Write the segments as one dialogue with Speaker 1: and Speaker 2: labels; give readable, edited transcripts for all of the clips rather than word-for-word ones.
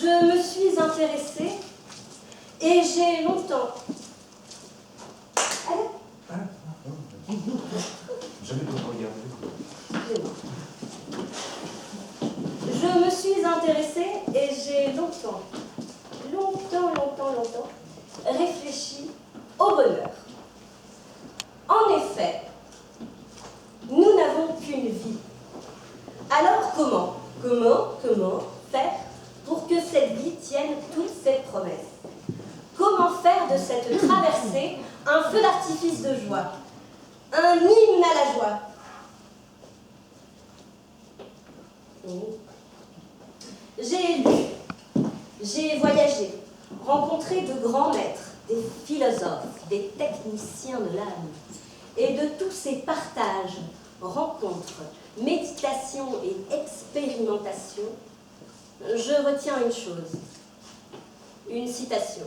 Speaker 1: Je me suis intéressée et j'ai longtemps...
Speaker 2: Jamais de regarder.
Speaker 1: Je me suis intéressée et j'ai longtemps réfléchi au bonheur. En effet, nous n'avons qu'une vie. Alors comment faire pour que cette vie tienne toutes ses promesses? Comment faire de cette traversée un feu d'artifice de joie, un hymne à la joie? J'ai lu, j'ai voyagé, rencontré de grands maîtres, des philosophes, des techniciens de l'âme, et de tous ces partages, rencontres, méditations et expérimentations, je retiens une chose, une citation.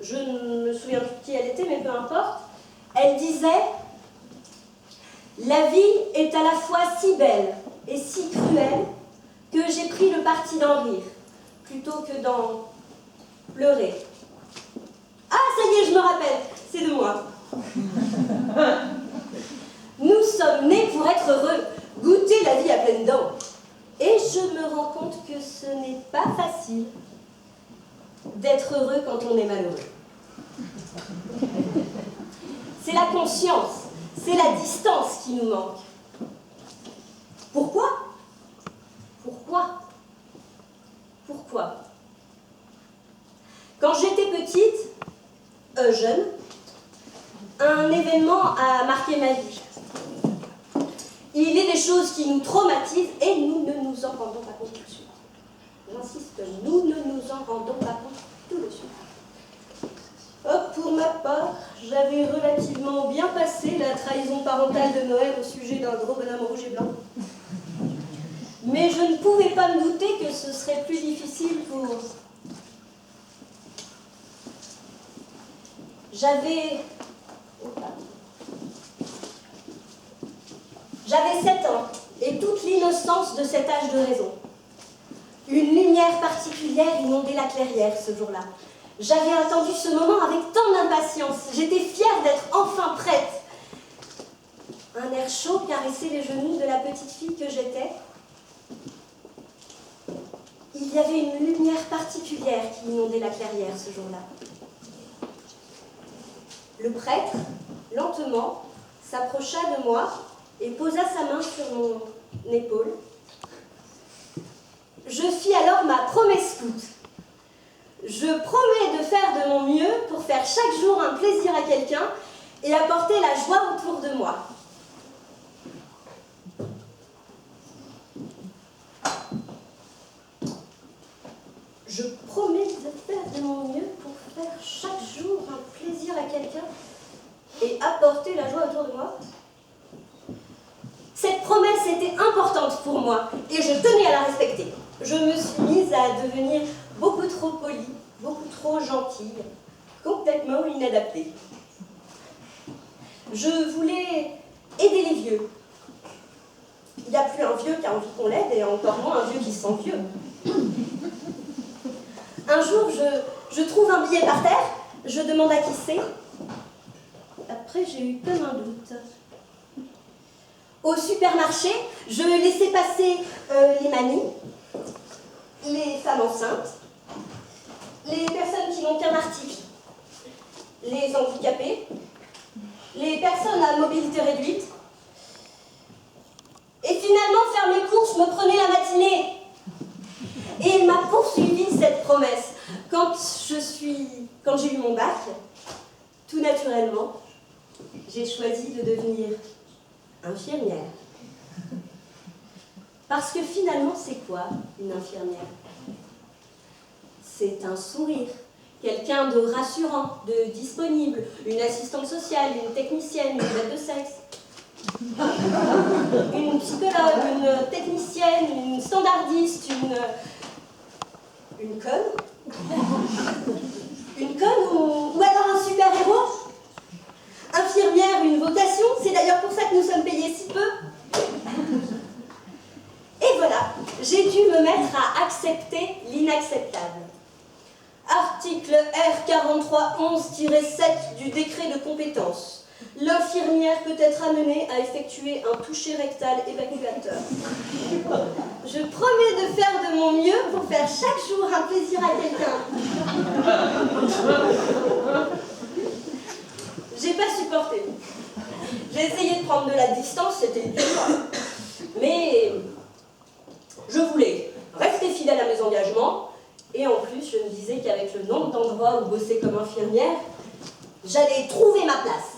Speaker 1: Je ne me souviens plus qui elle était, mais peu importe. Elle disait « La vie est à la fois si belle et si cruelle que j'ai pris le parti d'en rire, plutôt que d'en pleurer. » Ah, ça y est, je me rappelle, c'est de moi. Nous sommes nés pour être heureux, goûter la vie à pleines dents. Et je me rends compte que ce n'est pas facile d'être heureux quand on est malheureux. C'est la conscience, c'est la distance qui nous manque. Pourquoi? Quand j'étais petite, jeune, un événement a marqué ma vie. Il est des choses qui nous traumatisent et nous ne nous en rendons pas compte tout de suite. J'insiste, nous ne nous en rendons pas compte tout de suite. Pour ma part, j'avais relativement bien passé la trahison parentale de Noël au sujet d'un gros bonhomme rouge et blanc. Mais je ne pouvais pas me douter que ce serait plus difficile pour... J'avais 7 ans et toute l'innocence de cet âge de raison. Une lumière particulière inondait la clairière ce jour-là. J'avais attendu ce moment avec tant d'impatience. J'étais fière d'être enfin prête. Un air chaud caressait les genoux de la petite fille que j'étais. Il y avait une lumière particulière qui inondait la clairière ce jour-là. Le prêtre, lentement, s'approcha de moi et posa sa main sur mon épaule. Je fis alors ma promesse scout. Je promets de faire de mon mieux pour faire chaque jour un plaisir à quelqu'un et apporter la joie autour de moi. Je promets de faire de mon mieux pour faire chaque jour un plaisir à quelqu'un et apporter la joie autour de moi. Cette promesse était importante pour moi et je tenais à la respecter. Je me suis mise à devenir beaucoup trop polie, beaucoup trop gentille, complètement inadaptée. Je voulais aider les vieux. Il n'y a plus un vieux qui a envie qu'on l'aide et encore moins un vieux qui se sent vieux. Un jour, je trouve un billet par terre, je demande à qui c'est. Après, j'ai eu comme un doute. Au supermarché, je laissais passer les mamies, les femmes enceintes, les personnes qui n'ont qu'un article, les handicapés, les personnes à mobilité réduite. Et finalement, faire mes courses me prenait la matinée. Et elle m'a poursuivi cette promesse. Quand j'ai eu mon bac, tout naturellement, j'ai choisi de devenir infirmière. Parce que finalement, c'est quoi une infirmière? C'est un sourire, quelqu'un de rassurant, de disponible, une assistante sociale, une technicienne, une aide de sexe, une psychologue, une technicienne, une standardiste, une conne, ou alors un super-héros. Infirmière, une vocation, c'est d'ailleurs pour ça que nous sommes payés si peu. Et Et voilà, j'ai dû me mettre à accepter l'inacceptable. Article R4311-7 du décret de compétence. L'infirmière peut être amenée à effectuer un toucher rectal évacuateur. Je promets de faire de mon mieux pour faire chaque jour un plaisir à quelqu'un. J'ai pas supporté. J'ai essayé de prendre de la distance, c'était dur. Mais je voulais rester fidèle à mes engagements. Et en plus, je me disais qu'avec le nombre d'endroits où bosser comme infirmière, j'allais trouver ma place.